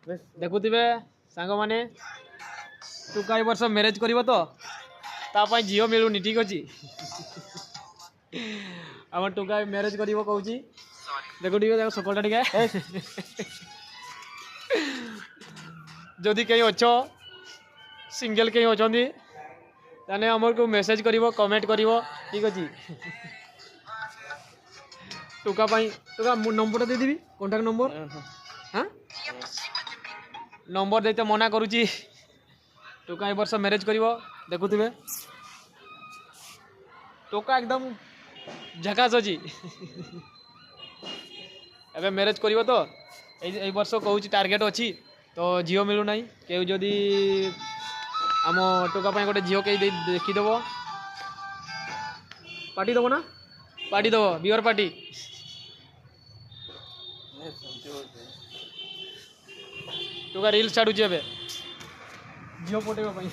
देखुवे सांग माने टुका ए वर्ष मैरेज करिवो तो तापाई झियो मिलुनी ठीक अछि आम टुका मैरेज करिवो कहूची देखो टिके देखो सकलटा टिके जदि कहीं अच्छ सिंगल कहीं अच्छी ताने हमर को मेसेज करिवो कमेंट करिवो ठीक अछि टुका पाई टुका नंबर दे देबी कांटेक्ट नंबर हां नंबर देते मना करूची टुका ए वर्ष मैरेज करिवो देखुथिबे टोका एकदम झकास अछि एबे मैरेज करिवो तो ए वर्ष कहूची टार्गेट अछि तो झियो मिलु नाही केउ जदी आम टोका पाई गोटे झियो के देखी देबो पार्टी देबो ना पार्टी देबो बियर पार्टी टोका रील्स छाडुची एबे झियो पटेबो पाई